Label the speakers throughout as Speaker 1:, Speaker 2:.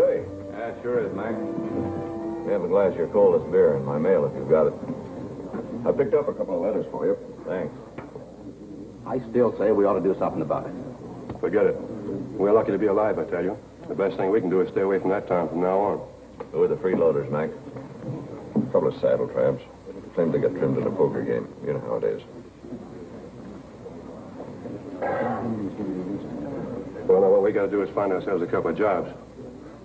Speaker 1: day.
Speaker 2: Yeah, it sure is, Mac. We have a glass of your coldest beer in my mail if you've got it.
Speaker 1: I picked up a couple of letters for you.
Speaker 2: Thanks.
Speaker 3: I still say we ought to do something about it.
Speaker 4: Forget it. We're lucky to be alive, I tell you. The best thing we can do is stay away from that town from now on.
Speaker 2: Who are the freeloaders, Mac?
Speaker 1: A couple of saddle tramps. Claimed to get trimmed in a poker game. You know how it is.
Speaker 4: Well, now, what we got to do is find ourselves a couple of jobs.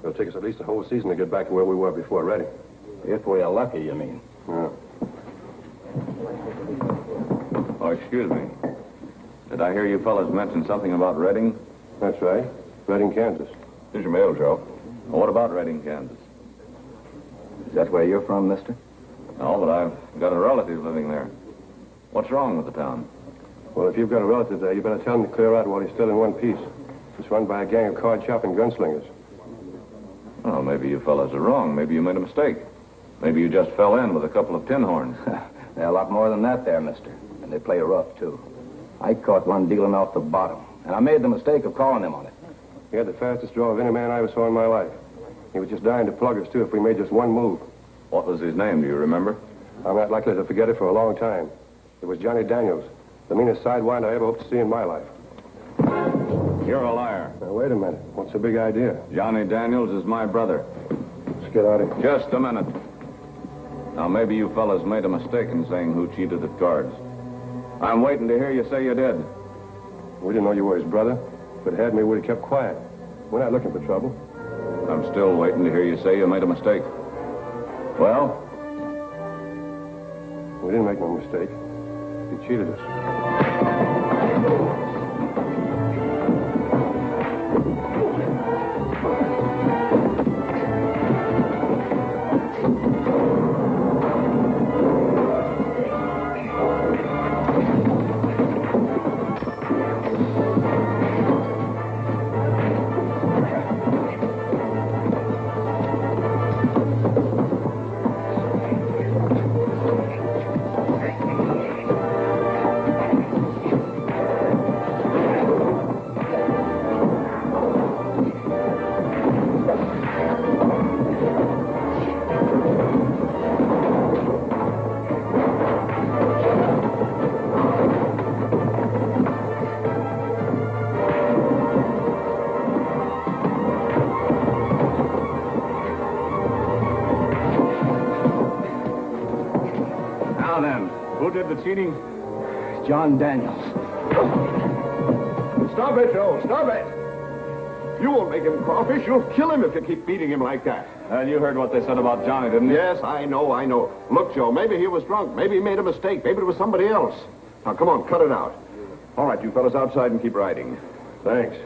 Speaker 4: It'll take us at least a whole season to get back to where we were before Reading.
Speaker 3: If we are lucky, you mean?
Speaker 4: Yeah.
Speaker 2: Oh, excuse me. Did I hear you fellas mention something about Reading?
Speaker 4: That's right. Reading, Kansas.
Speaker 1: Here's your mail, Joe.
Speaker 2: Well, what about Reading, Kansas?
Speaker 3: Is that where you're from, mister?
Speaker 2: No, but I've got a relative living there. What's wrong with the town?
Speaker 4: Well, if you've got a relative there, you better tell him to clear out while he's still in one piece. It's run by a gang of card-shopping gunslingers.
Speaker 2: Well, maybe you fellas are wrong. Maybe you made a mistake. Maybe you just fell in with a couple of tin horns.
Speaker 3: There are a lot more than that there, mister. And they play rough, too. I caught one dealing off the bottom, and I made the mistake of calling him on it.
Speaker 4: He had the fastest draw of any man I ever saw in my life. He was just dying to plug us, too, if we made just one move.
Speaker 2: What was his name? Do you remember?
Speaker 4: I'm not likely to forget it for a long time. It was Johnny Daniels, the meanest sidewinder I ever hope to see in my life.
Speaker 2: You're a liar.
Speaker 4: Now, wait a minute. What's the big idea?
Speaker 2: Johnny Daniels is my brother.
Speaker 4: Let's get out of here.
Speaker 2: Just a minute. Now, maybe you fellas made a mistake in saying who cheated at cards. I'm waiting to hear you say you did.
Speaker 4: We didn't know you were his brother. If it had me, we'd have kept quiet. We're not looking for trouble.
Speaker 2: I'm still waiting to hear you say you made a mistake. Well?
Speaker 4: We didn't make no mistake. He cheated us.
Speaker 2: Who did the cheating?
Speaker 3: John Daniels.
Speaker 1: Stop it, Joe. Stop it. You won't make him crawfish. You'll kill him if you keep beating him like that.
Speaker 2: You heard what they said about Johnny, didn't you?
Speaker 1: Yes, I know. Look, Joe, maybe he was drunk. Maybe he made a mistake. Maybe it was somebody else. Now, come on, cut it out. All right, you fellas outside and keep riding.
Speaker 4: Thanks.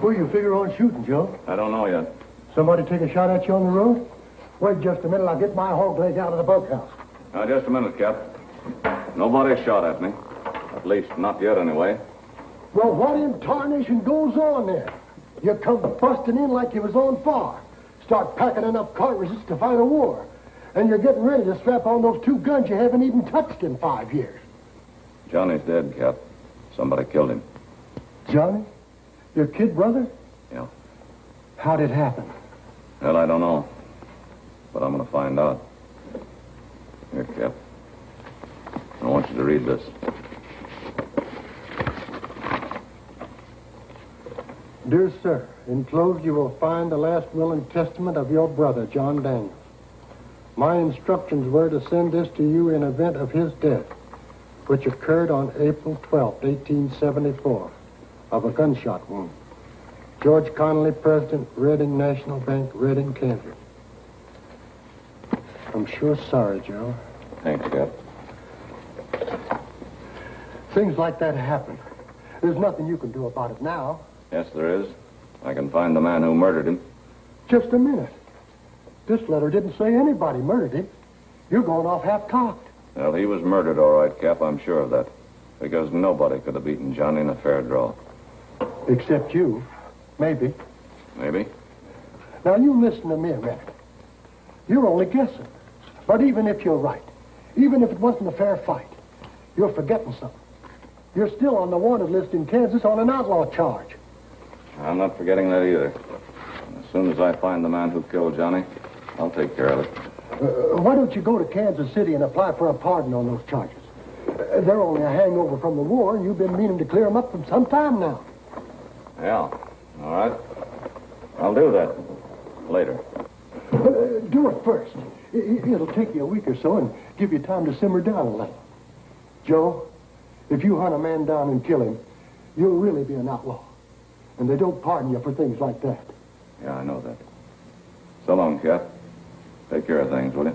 Speaker 5: Who you figure on shooting, Joe?
Speaker 2: I don't know yet.
Speaker 5: Somebody take a shot at you on the road? Wait just a minute, I'll get my hog leg out of the bunkhouse.
Speaker 2: Now, just a minute, Cap. Nobody shot at me. At least, not yet, anyway.
Speaker 5: Well, what in tarnation goes on there? You come busting in like you was on fire. Start packing enough cartridges to fight a war. And you're getting ready to strap on those 2 guns you haven't even touched in 5 years.
Speaker 2: Johnny's dead, Cap. Somebody killed him.
Speaker 5: Johnny? Your kid brother?
Speaker 2: Yeah.
Speaker 5: How'd it happen?
Speaker 2: Well, I don't know. But I'm going to find out. Here, Cap. I want you to read this.
Speaker 5: Dear sir, enclosed you will find the last will and testament of your brother, John Daniels. My instructions were to send this to you in event of his death, which occurred on April 12, 1874, of a gunshot wound. George Connolly, President, Reading National Bank, Reading, Kansas. I'm sure sorry, Joe.
Speaker 2: Thanks, Cap.
Speaker 5: Things like that happen. There's nothing you can do about it now.
Speaker 2: Yes, there is. I can find the man who murdered him.
Speaker 5: Just a minute. This letter didn't say anybody murdered him. You're going off half-cocked.
Speaker 2: Well, he was murdered, all right, Cap. I'm sure of that. Because nobody could have beaten Johnny in a fair draw.
Speaker 5: Except you. Maybe.
Speaker 2: Maybe.
Speaker 5: Now, you listen to me a minute. You're only guessing. But even if you're right, even if it wasn't a fair fight, you're forgetting something. You're still on the wanted list in Kansas on an outlaw charge.
Speaker 2: I'm not forgetting that either. As soon as I find the man who killed Johnny, I'll take care of it.
Speaker 5: Why don't you go to Kansas City and apply for a pardon on those charges? They're only a hangover from the war, and you've been meaning to clear them up for some time now.
Speaker 2: Yeah. All right. I'll do that. Later.
Speaker 5: Do it first. It'll take you a week or so and give you time to simmer down a little. Joe, if you hunt a man down and kill him, you'll really be an outlaw. And they don't pardon you for things like that.
Speaker 2: Yeah, I know that. So long, Cap. Take care of things, will you?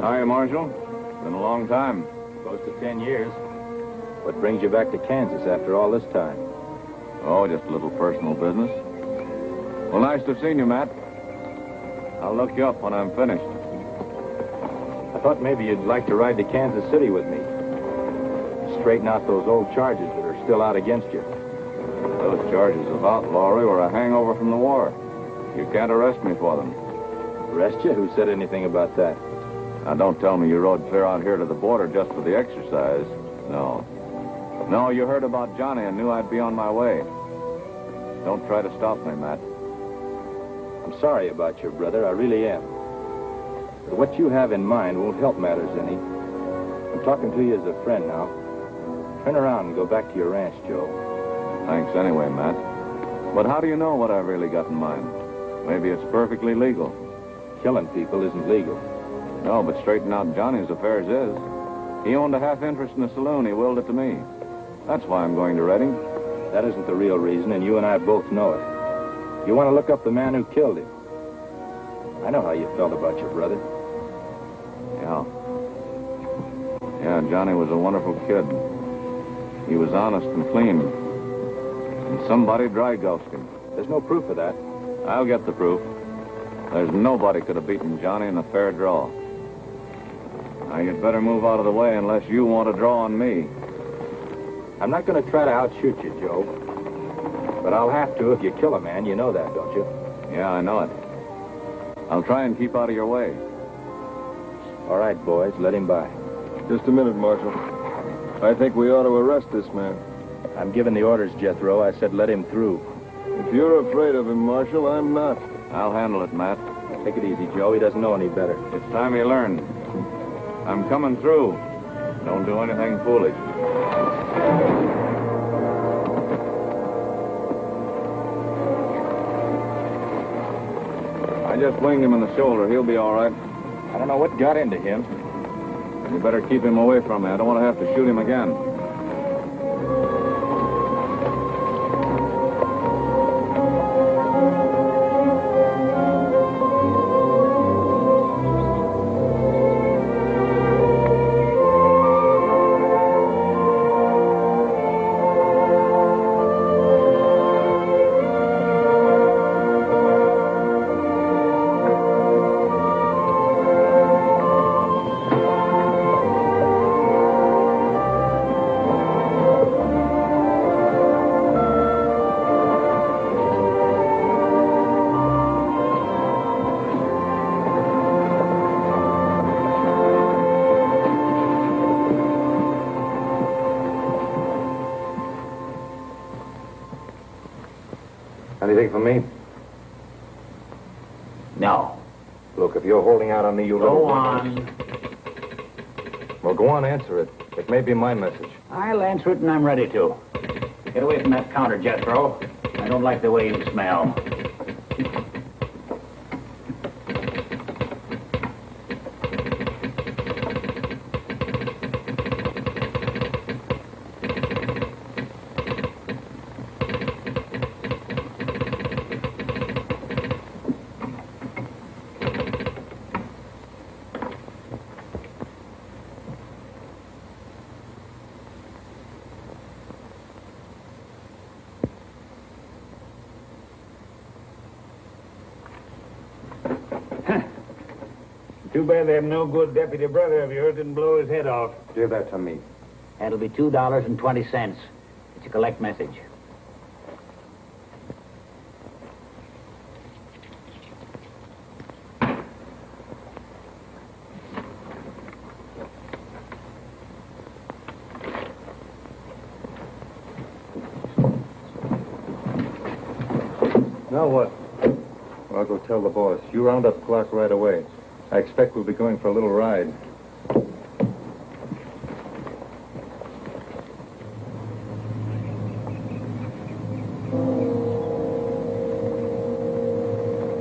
Speaker 2: Hi, Marshal. Been a long time.
Speaker 3: Close to 10 years. What brings you back to Kansas after all this time?
Speaker 2: Oh, just a little personal business. Well, nice to have seen you, Matt. I'll look you up when I'm finished.
Speaker 3: I thought maybe you'd like to ride to Kansas City with me. Straighten out those old charges that are still out against you.
Speaker 2: Those charges of outlawry were a hangover from the war. You can't arrest me for them.
Speaker 3: Arrest you? Who said anything about that?
Speaker 2: Now, don't tell me you rode clear out here to the border just for the exercise. No. No, you heard about Johnny and knew I'd be on my way. Don't try to stop me, Matt.
Speaker 3: I'm sorry about your brother. I really am. But what you have in mind won't help matters any. I'm talking to you as a friend now. Turn around and go back to your ranch, Joe.
Speaker 2: Thanks anyway, Matt. But how do you know what I've really got in mind? Maybe it's perfectly legal.
Speaker 3: Killing people isn't legal.
Speaker 2: No, but straightening out Johnny's affairs is. He owned a half interest in the saloon. He willed it to me. That's why I'm going to Reading.
Speaker 3: That isn't the real reason, and you and I both know it. You want to look up the man who killed him. I know how you felt about your brother.
Speaker 2: Yeah. Yeah, Johnny was a wonderful kid. He was honest and clean. And somebody dry-gulched him.
Speaker 3: There's no proof of that.
Speaker 2: I'll get the proof. There's nobody could have beaten Johnny in a fair draw. Now, you'd better move out of the way unless you want to draw on me.
Speaker 3: I'm not going to try to outshoot you, Joe. But I'll have to if you kill a man. You know that, don't you?
Speaker 2: Yeah, I know it. I'll try and keep out of your way.
Speaker 3: All right, boys, let him by.
Speaker 6: Just a minute, Marshal. I think we ought to arrest this man.
Speaker 3: I'm giving the orders, Jethro. I said let him through.
Speaker 6: If you're afraid of him, Marshal, I'm not.
Speaker 2: I'll handle it, Matt.
Speaker 3: Take it easy, Joe. He doesn't know any better.
Speaker 2: It's time he learned. I'm coming through. Don't do anything foolish. I just winged him in the shoulder. He'll be all right.
Speaker 3: I don't know what got into him.
Speaker 2: You better keep him away from me. I don't want to have to shoot him again.
Speaker 3: Anything for me?
Speaker 7: No.
Speaker 3: Look, if you're holding out on me, you
Speaker 7: Go on.
Speaker 3: Well, go on, answer it. It may be my message.
Speaker 7: I'll answer it when I'm ready to. Get away from that counter, Jethro. I don't like the way you smell.
Speaker 8: Too bad that no-good deputy brother of yours didn't blow his head off.
Speaker 3: Give that to me.
Speaker 7: That'll be $2.20. It's a collect message.
Speaker 3: Now what? Well, I'll go tell the boss. You round up Clark right away. I expect we'll be going for a little ride.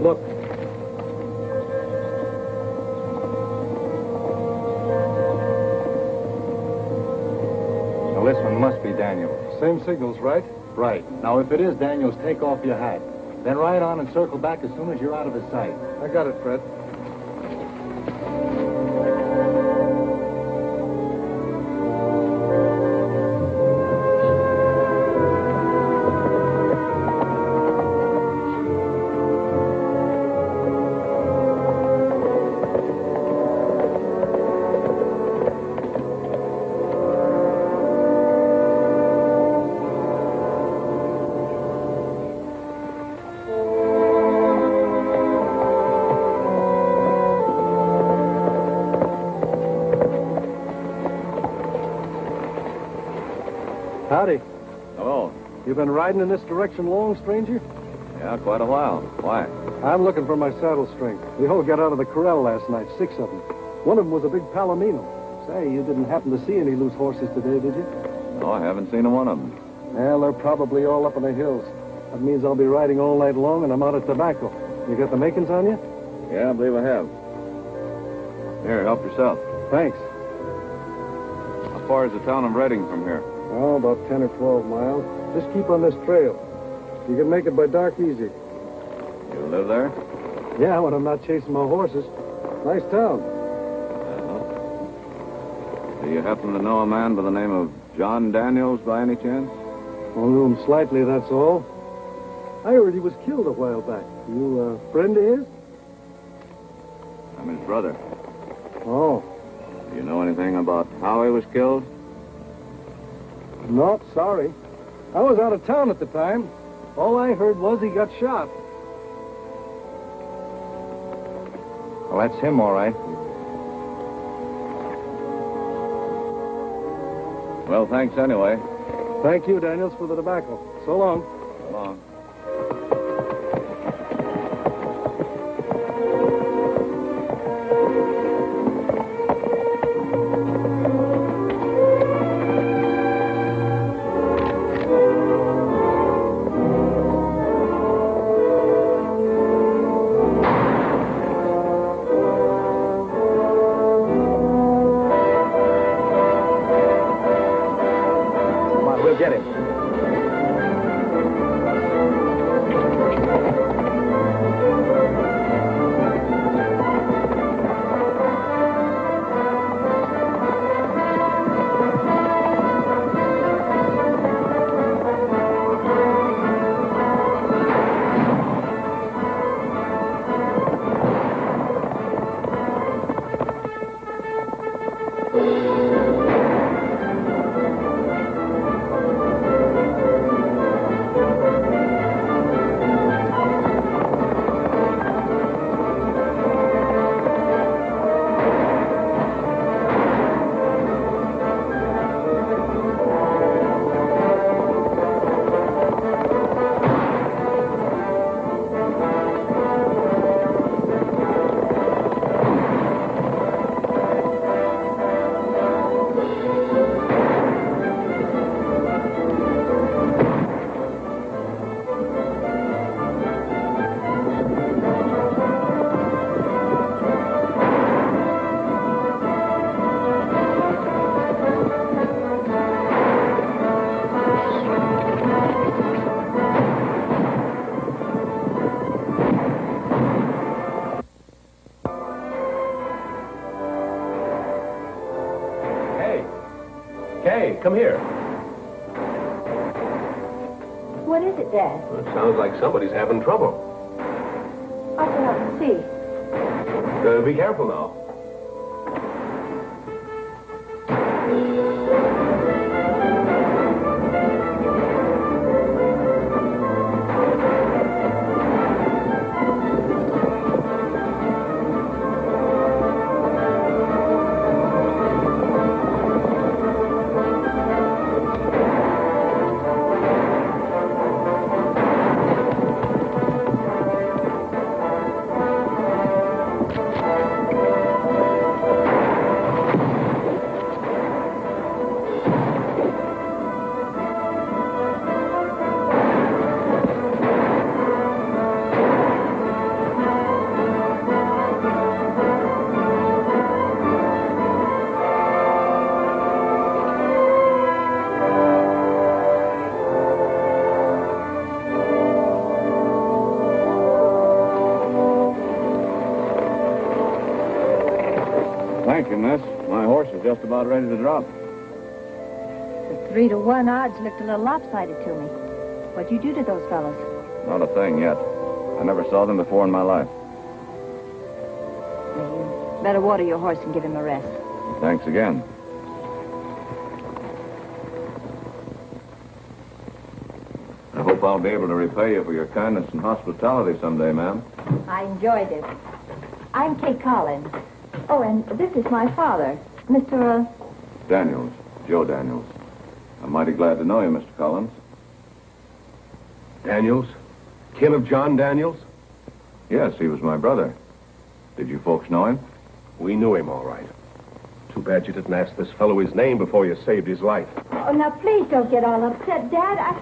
Speaker 3: Look. Now this one must be Daniels.
Speaker 6: Same signals, right?
Speaker 3: Right. Now if it is Daniels, take off your hat. Then ride on and circle back as soon as you're out of his sight.
Speaker 6: I got it, Fred. Howdy.
Speaker 2: Hello.
Speaker 6: You been riding in this direction long, stranger?
Speaker 2: Yeah, quite a while. Why?
Speaker 6: I'm looking for my saddle string. We all got out of the corral last night, 6 of them. One of them was a big palomino. Say, you didn't happen to see any loose horses today, did you?
Speaker 2: No, I haven't seen one of them.
Speaker 6: Well, they're probably all up in the hills. That means I'll be riding all night long, and I'm out of tobacco. You got the makings on you?
Speaker 2: Yeah, I believe I have. Here, help yourself.
Speaker 6: Thanks.
Speaker 2: How far is the town of Redding from here?
Speaker 6: Oh, about 10 or 12 miles. Just keep on this trail. You can make it by dark easy.
Speaker 2: You live there?
Speaker 6: Yeah, when I'm not chasing my horses. Nice town.
Speaker 2: Do you happen to know a man by the name of John Daniels by any chance?
Speaker 6: Only knew him slightly, that's all. I heard he was killed a while back. You a friend of his?
Speaker 2: I'm his brother.
Speaker 6: Oh.
Speaker 2: Do you know anything about how he was killed?
Speaker 6: No, sorry. I was out of town at the time. All I heard was he got shot.
Speaker 3: Well, that's him, all right.
Speaker 2: Well, thanks anyway.
Speaker 6: Thank you, Daniels, for the tobacco. So long.
Speaker 2: So long.
Speaker 4: come here.
Speaker 9: What is it, Dad?
Speaker 4: It sounds like somebody's having trouble.
Speaker 9: I'll go out and see.
Speaker 4: Be careful now.
Speaker 2: Thank you, miss. My horse is just about ready to drop.
Speaker 9: The 3-to-1 odds looked a little lopsided to me. What'd you do to those fellows?
Speaker 2: Not a thing yet. I never saw them before in my life.
Speaker 9: You better water your horse and give him a rest.
Speaker 2: Thanks again. I hope I'll be able to repay you for your kindness and hospitality someday, ma'am.
Speaker 9: I enjoyed it. I'm Kate Collins. Oh, and this is my father, Mr.
Speaker 2: Daniels. Joe Daniels. I'm mighty glad to know you, Mr. Collins.
Speaker 4: Daniels? Kin of John Daniels?
Speaker 2: Yes, he was my brother. Did you folks know him?
Speaker 4: We knew him all right. Too bad you didn't ask this fellow his name before you saved his life.
Speaker 9: Oh, now please don't get all upset, Dad.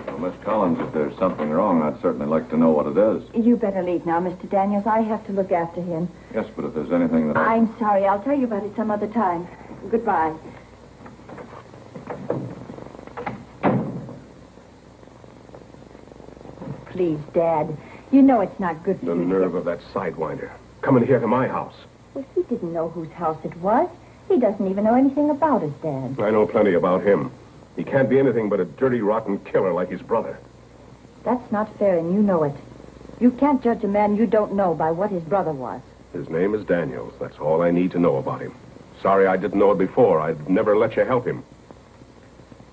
Speaker 2: Well, Miss Collins, if there's something wrong, I'd certainly like to know what it is.
Speaker 9: You better leave now, Mr. Daniels. I have to look after him.
Speaker 2: Yes, but if there's anything that
Speaker 9: I'm sorry. I'll tell you about it some other time. Goodbye. Please, Dad. You know it's not good for
Speaker 4: The
Speaker 9: you to
Speaker 4: nerve of that sidewinder. Coming here to my house.
Speaker 9: Well, he didn't know whose house it was. He doesn't even know anything about it, Dad.
Speaker 4: I know plenty about him. He can't be anything but a dirty, rotten killer like his brother.
Speaker 9: That's not fair, and you know it. You can't judge a man you don't know by what his brother was.
Speaker 4: His name is Daniels. That's all I need to know about him. Sorry I didn't know it before. I'd never let you help him.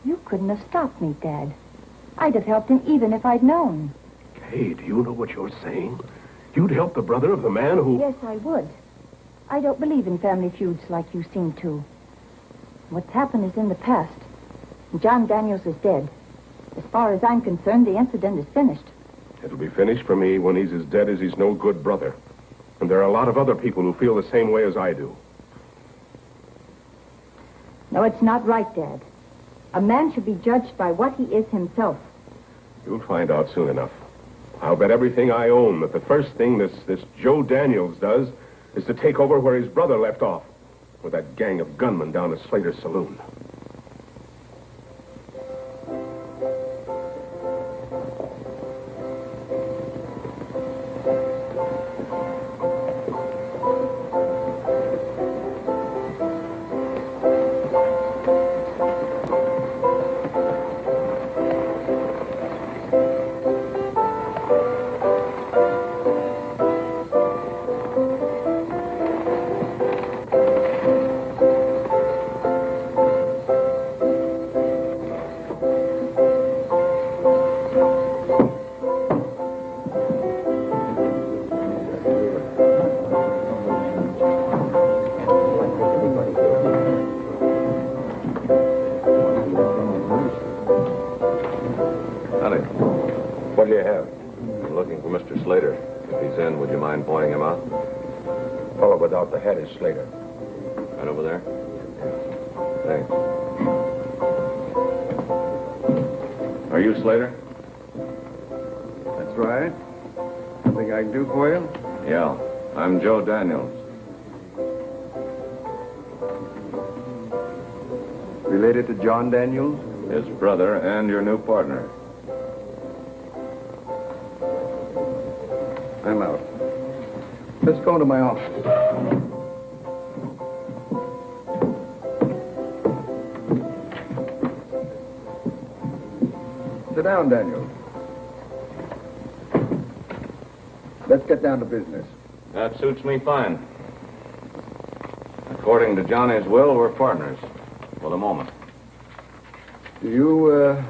Speaker 9: You couldn't have stopped me, Dad. I'd have helped him even if I'd known.
Speaker 4: Hey, do you know what you're saying? You'd help the brother of the man who...
Speaker 9: Yes, I would. I don't believe in family feuds like you seem to. What's happened is in the past. John Daniels is dead. As far as I'm concerned, the incident is finished.
Speaker 4: It'll be finished for me when he's as dead as his no-good brother. And there are a lot of other people who feel the same way as I do.
Speaker 9: No, it's not right, Dad. A man should be judged by what he is himself.
Speaker 4: You'll find out soon enough. I'll bet everything I own that the first thing this Joe Daniels does is to take over where his brother left off, with that gang of gunmen down at Slater's saloon.
Speaker 1: What do you have? I'm looking for Mr. Slater. If he's in, would you mind pointing him out?
Speaker 4: Fellow without the head is Slater.
Speaker 1: Right over there? Thanks.
Speaker 2: Are you Slater?
Speaker 6: That's right. Something I can do for you?
Speaker 2: Yeah. I'm Joe Daniels.
Speaker 6: Related to John Daniels?
Speaker 2: His brother and your new partner.
Speaker 6: I'm out. Let's go to my office.
Speaker 10: Sit down, Daniel. Let's get down to business.
Speaker 2: That suits me fine. According to Johnny's will, we're partners. For the moment.
Speaker 10: Do you,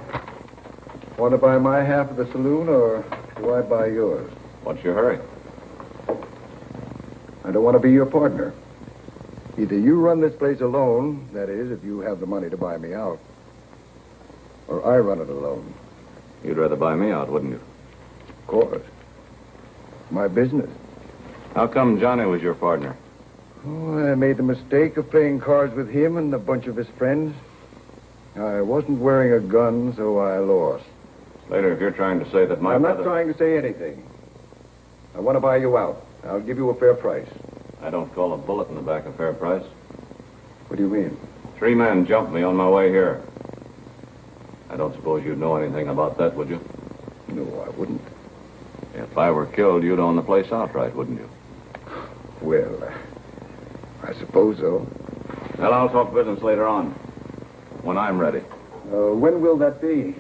Speaker 10: want to buy my half of the saloon, or do I buy yours?
Speaker 2: What's your hurry?
Speaker 10: I don't want to be your partner. Either you run this place alone, that is, if you have the money to buy me out, or I run it alone.
Speaker 2: You'd rather buy me out, wouldn't you?
Speaker 10: Of course. My business.
Speaker 2: How come Johnny was your partner?
Speaker 10: Oh, I made the mistake of playing cards with him and a bunch of his friends. I wasn't wearing a gun, so I lost.
Speaker 2: Later, if you're trying to say that my
Speaker 10: I'm
Speaker 2: brother...
Speaker 10: not trying to say anything. I want to buy you out. I'll give you a fair price.
Speaker 2: I don't call a bullet in the back a fair price.
Speaker 10: What do you mean?
Speaker 2: 3 men jumped me on my way here. I don't suppose you'd know anything about that, would you?
Speaker 10: No, I wouldn't.
Speaker 2: If I were killed, you'd own the place outright, wouldn't you?
Speaker 10: Well, I suppose so.
Speaker 2: Well, I'll talk business later on. When I'm ready.
Speaker 10: When will that be?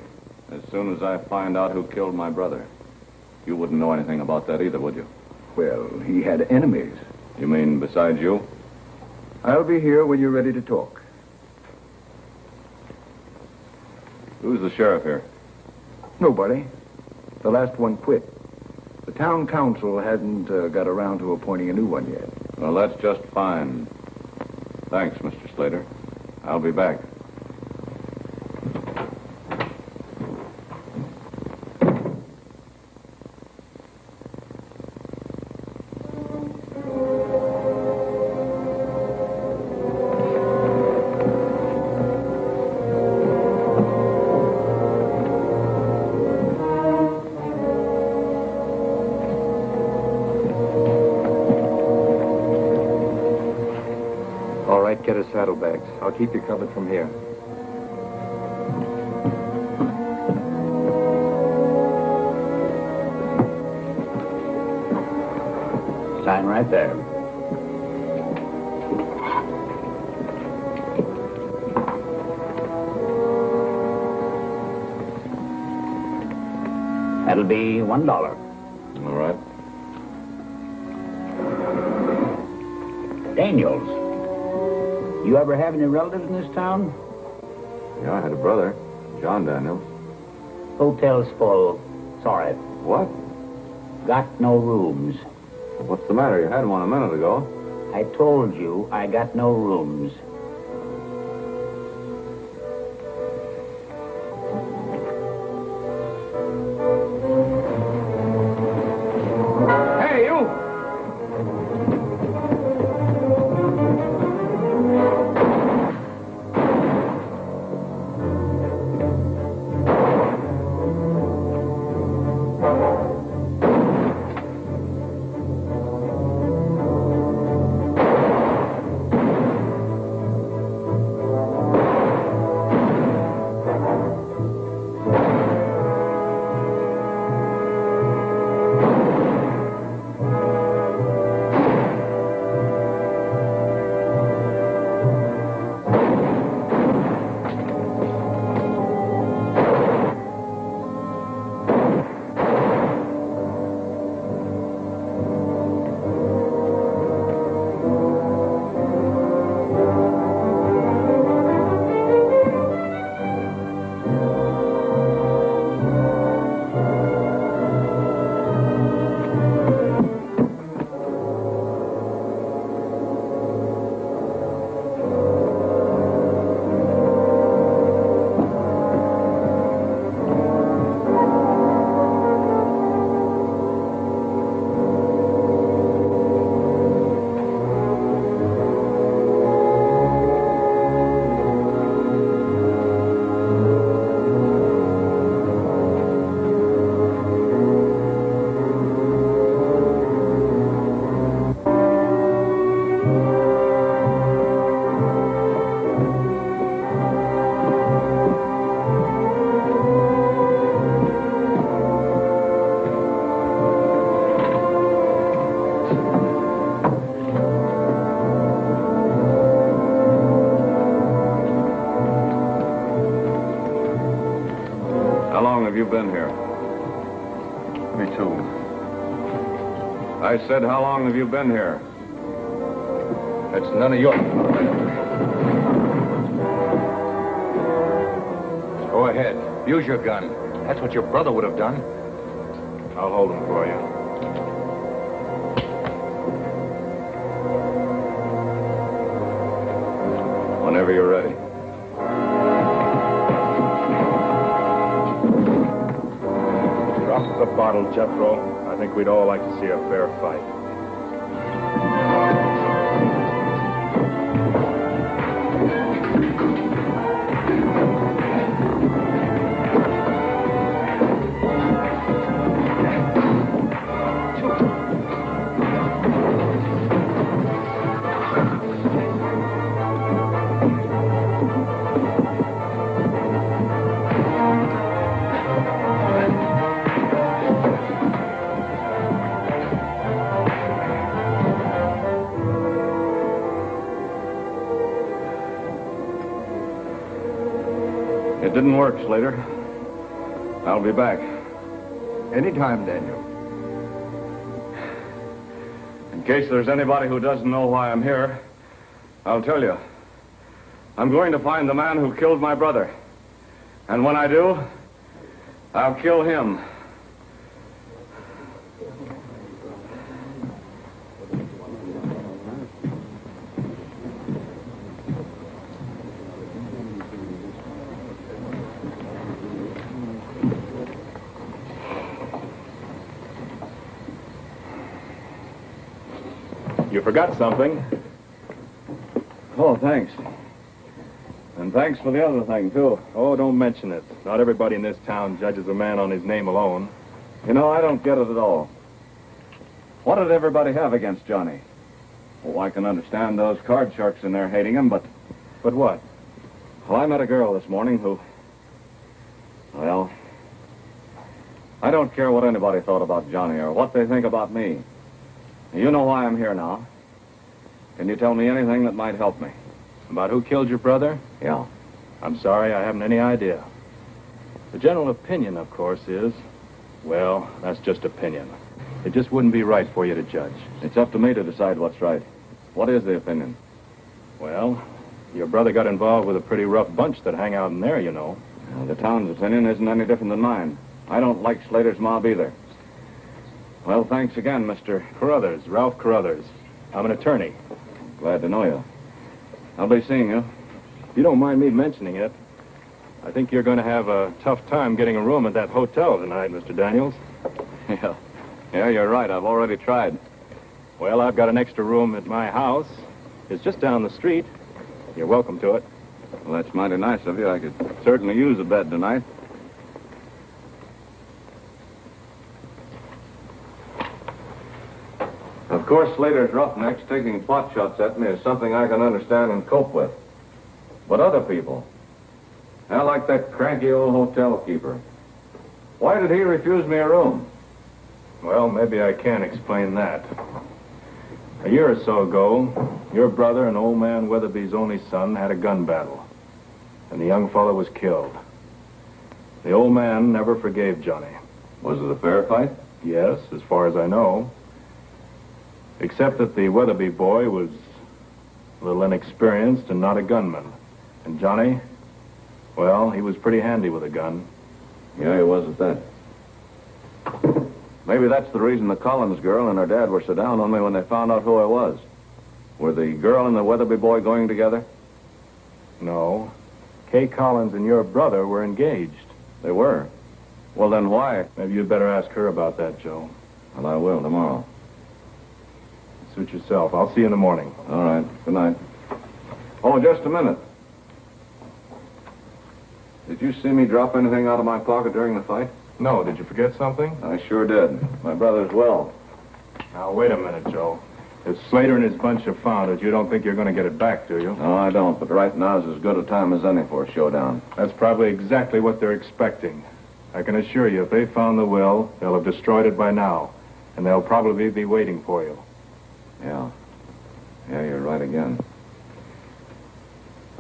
Speaker 2: As soon as I find out who killed my brother. You wouldn't know anything about that either, would you?
Speaker 10: Well, he had enemies.
Speaker 2: You mean besides you?
Speaker 10: I'll be here when you're ready to talk.
Speaker 2: Who's the sheriff here?
Speaker 10: Nobody. The last one quit. The town council hasn't got around to appointing a new one yet.
Speaker 2: Well, that's just fine. Thanks, Mr. Slater. I'll be back.
Speaker 3: All right, get us saddlebags. I'll keep you covered from here.
Speaker 7: Sign right there. That'll be $1.
Speaker 2: All right.
Speaker 7: Daniels. You ever have any relatives in this town?
Speaker 2: Yeah, I had a brother, John Daniels.
Speaker 7: Hotel's full. Sorry.
Speaker 2: What?
Speaker 7: Got no rooms.
Speaker 2: What's the matter? You had one a minute ago.
Speaker 7: I told you I got no rooms.
Speaker 8: Hey, you!
Speaker 2: How long have you been here?
Speaker 10: Me too.
Speaker 2: I said, how long have you been here?
Speaker 10: It's none of your... Go ahead. Use your gun. That's what your brother would have done.
Speaker 3: I'll hold him for you.
Speaker 2: Whenever you're ready.
Speaker 3: Drop the bottle, Jethro. I think we'd all like to see a fair fight.
Speaker 2: It didn't work, Slater. I'll be back.
Speaker 10: Anytime, Daniel.
Speaker 2: In case there's anybody who doesn't know why I'm here, I'll tell you. I'm going to find the man who killed my brother. And when I do, I'll kill him.
Speaker 3: You forgot something.
Speaker 2: Oh, thanks. And thanks for the other thing, too.
Speaker 3: Oh, don't mention it. Not everybody in this town judges a man on his name alone.
Speaker 2: You know, I don't get it at all. What did everybody have against Johnny? Oh, I can understand those card sharks in there hating him, but...
Speaker 3: But what?
Speaker 2: Well, I met a girl this morning who... Well... I don't care what anybody thought about Johnny or what they think about me. You know why I'm here now. Can you tell me anything that might help me?
Speaker 3: About who killed your brother?
Speaker 2: Yeah.
Speaker 3: I'm sorry, I haven't any idea. The general opinion, of course, is... Well, that's just opinion. It just wouldn't be right for you to judge.
Speaker 2: It's up to me to decide what's right. What is the opinion?
Speaker 3: Well, your brother got involved with a pretty rough bunch that hang out in there, you know.
Speaker 2: Well, the town's opinion isn't any different than mine. I don't like Slater's mob either. Well, thanks again, Mr.
Speaker 3: Carruthers, Ralph Carruthers. I'm an attorney.
Speaker 2: Glad to know you. I'll be seeing you.
Speaker 3: If you don't mind me mentioning it, I think you're going to have a tough time getting a room at that hotel tonight, Mr. Daniels.
Speaker 2: Yeah, you're right. I've already tried.
Speaker 3: Well, I've got an extra room at my house. It's just down the street. You're welcome to it.
Speaker 2: Well, that's mighty nice of you. I could certainly use a bed tonight. Of course, Slater's roughnecks taking pot shots at me is something I can understand and cope with. But other people, I like that cranky old hotel keeper. Why did he refuse me a room?
Speaker 3: Well, maybe I can explain that. A year or so ago, your brother and old man Weatherby's only son had a gun battle, and the young fellow was killed. The old man never forgave Johnny.
Speaker 2: Was it a fair fight?
Speaker 3: Yes, as far as I know. Except that the Weatherby boy was a little inexperienced and not a gunman. And Johnny, well, he was pretty handy with a gun.
Speaker 2: Yeah, he was at that. Maybe that's the reason the Collins girl and her dad were so down on me when they found out who I was. Were the girl and the Weatherby boy going together?
Speaker 3: No. Kay Collins and your brother were engaged.
Speaker 2: They were? Well, then why?
Speaker 3: Maybe you'd better ask her about that, Joe.
Speaker 2: Well, I will tomorrow.
Speaker 3: Suit yourself. I'll see you in the morning.
Speaker 2: All right. Good night. Oh, just a minute. Did you see me drop anything out of my pocket during the fight?
Speaker 3: No. Did you forget something?
Speaker 2: I sure did. My brother's well.
Speaker 3: Now, wait a minute, Joe. If Slater and his bunch have found it, you don't think you're going to get it back, do you?
Speaker 2: No, I don't. But right now is as good a time as any for a showdown.
Speaker 3: That's probably exactly what they're expecting. I can assure you, if they found the will, they'll have destroyed it by now. And they'll probably be waiting for you.
Speaker 2: Yeah. Yeah, you're right again.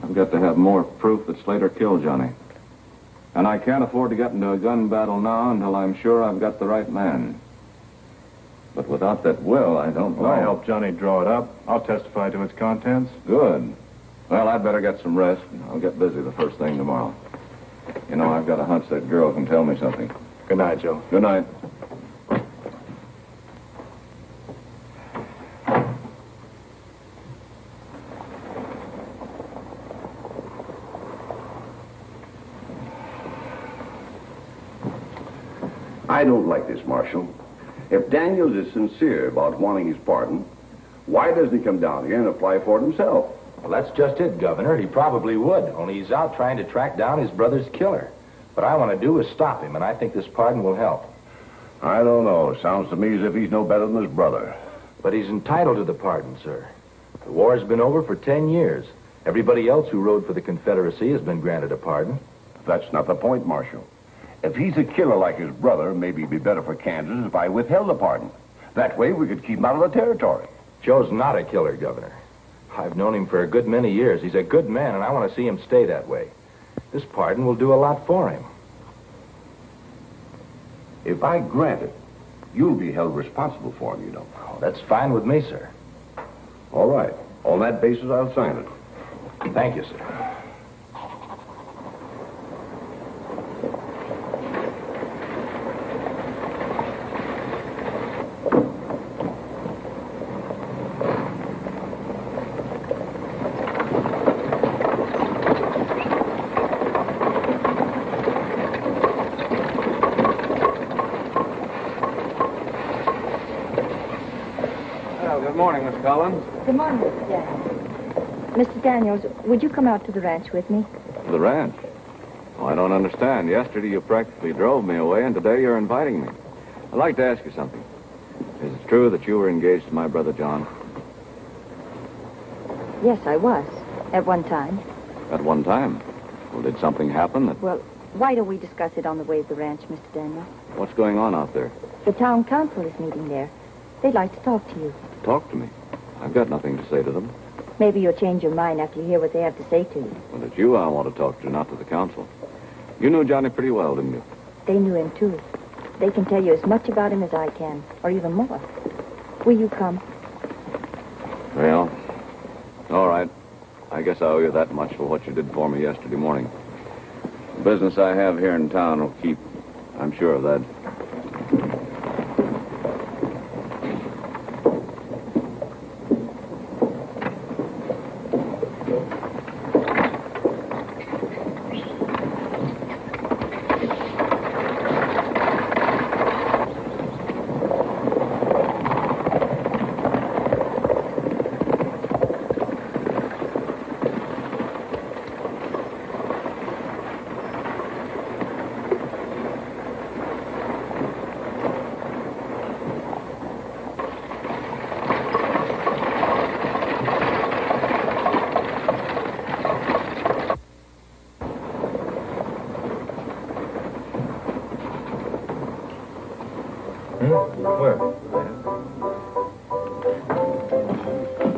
Speaker 2: I've got to have more proof that Slater killed Johnny. And I can't afford to get into a gun battle now until I'm sure I've got the right man. But without that will, I don't know.
Speaker 3: Well, I helped Johnny draw it up. I'll testify to its contents.
Speaker 2: Good. Well, I'd better get some rest. I'll get busy the first thing tomorrow. You know, I've got a hunch that girl can tell me something.
Speaker 3: Good night, Joe.
Speaker 2: Good night.
Speaker 1: I don't like this, Marshal. If Daniels is sincere about wanting his pardon, why doesn't he come down here and apply for it himself?
Speaker 3: Well, that's just it, Governor. He probably would, only he's out trying to track down his brother's killer. What I want to do is stop him, and I think this pardon will help.
Speaker 1: I don't know. Sounds to me as if he's no better than his brother.
Speaker 3: But he's entitled to the pardon, sir. The war's been over for 10 years. Everybody else who rode for the Confederacy has been granted a pardon.
Speaker 1: That's not the point, Marshal. If he's a killer like his brother, maybe it'd be better for Kansas if I withheld the pardon. That way we could keep him out of the territory.
Speaker 3: Joe's not a killer, Governor. I've known him for a good many years. He's a good man, and I want to see him stay that way. This pardon will do a lot for him.
Speaker 1: If I grant it, you'll be held responsible for him, you know.
Speaker 3: Oh, that's fine with me, sir.
Speaker 1: All right. On that basis, I'll sign it.
Speaker 3: Thank you, sir.
Speaker 2: Good morning, Miss Collins.
Speaker 9: Good morning, Mr. Daniels. Mr. Daniels, would you come out to the ranch with me?
Speaker 2: The ranch? Oh, I don't understand. Yesterday you practically drove me away, and today you're inviting me. I'd like to ask you something. Is it true that you were engaged to my brother John?
Speaker 9: Yes, I was. At one time.
Speaker 2: At one time? Well, did something happen that...
Speaker 9: Well, why don't we discuss it on the way to the ranch, Mr. Daniels?
Speaker 2: What's going on out there?
Speaker 9: The town council is meeting there. They'd like to talk to you.
Speaker 2: Talk to me. I've got nothing to say to them.
Speaker 9: Maybe you'll change your mind after you hear what they have to say to you.
Speaker 2: Well, it's you I want to talk to, not to the council. You knew Johnny pretty well, didn't you?
Speaker 9: They knew him, too. They can tell you as much about him as I can, or even more. Will you come?
Speaker 2: Well, all right. I guess I owe you that much for what you did for me yesterday morning. The business I have here in town will keep. I'm sure of that.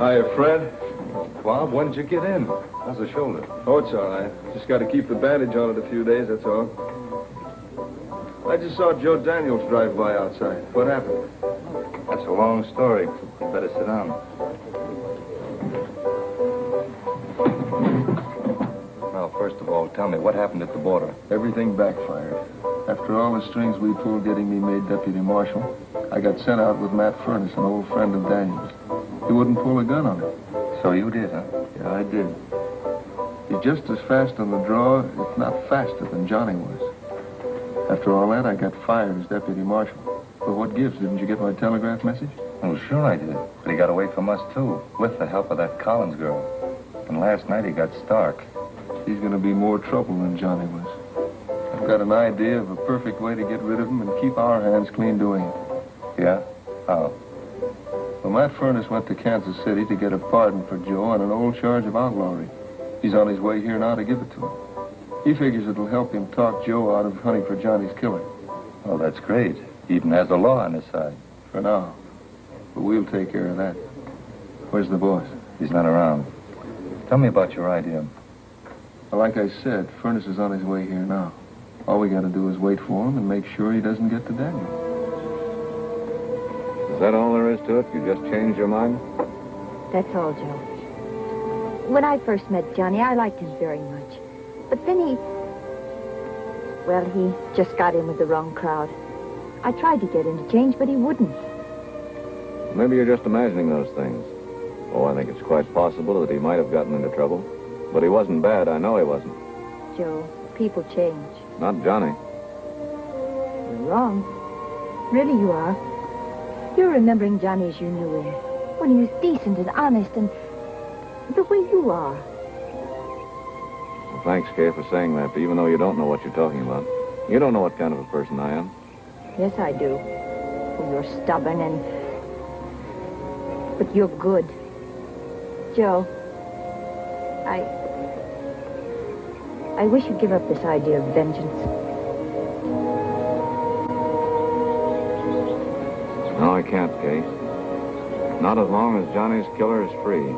Speaker 11: Hiya, Fred. Bob, when did you get in? How's the shoulder? Oh, it's all right. Just got to keep the bandage on it a few days, that's all. I just saw Joe Daniels drive by outside. What happened?
Speaker 3: That's a long story. You better sit down. Well, first of all, tell me, what happened at the border?
Speaker 11: Everything backfired. After all the strings we pulled getting me made deputy marshal, I got sent out with Matt Furness, an old friend of Daniels. He wouldn't pull a gun on him.
Speaker 3: So you did, huh?
Speaker 11: Yeah, I did. He's just as fast on the draw, if not faster, than Johnny was. After all that, I got fired as deputy marshal. But what gives? Didn't you get my telegraph message?
Speaker 3: Oh, sure I did. But he got away from us, too, with the help of that Collins girl. And last night he got Stark.
Speaker 11: He's going to be more trouble than Johnny was. I've got an idea of a perfect way to get rid of him and keep our hands clean doing it.
Speaker 3: Yeah? How?
Speaker 11: Well, Matt Furness went to Kansas City to get a pardon for Joe on an old charge of outlawry. He's on his way here now to give it to him. He figures it'll help him talk Joe out of hunting for Johnny's killer.
Speaker 3: Oh, that's great. He even has the law on his side.
Speaker 11: For now. But we'll take care of that. Where's the boss?
Speaker 3: He's not around. Tell me about your idea.
Speaker 11: Well, like I said, Furness is on his way here now. All we got to do is wait for him and make sure he doesn't get to Daniel.
Speaker 2: Is that all there is to it? You just changed your mind?
Speaker 9: That's all, Joe. When I first met Johnny, I liked him very much. But then he just got in with the wrong crowd. I tried to get him to change, but he wouldn't.
Speaker 2: Maybe you're just imagining those things. Oh, I think it's quite possible that he might have gotten into trouble. But he wasn't bad. I know he wasn't.
Speaker 9: Joe, people change.
Speaker 2: Not Johnny.
Speaker 9: You're wrong. Really, you are. You're remembering Johnny as you knew him. When he was decent and honest and the way you are.
Speaker 2: Well, thanks, Kay, for saying that, even though you don't know what you're talking about. You don't know what kind of a person I am.
Speaker 9: Yes, I do. Oh, you're stubborn and... But you're good. Joe, I wish you'd give up this idea of vengeance.
Speaker 2: No, I can't, Kay. Not as long as Johnny's killer is free.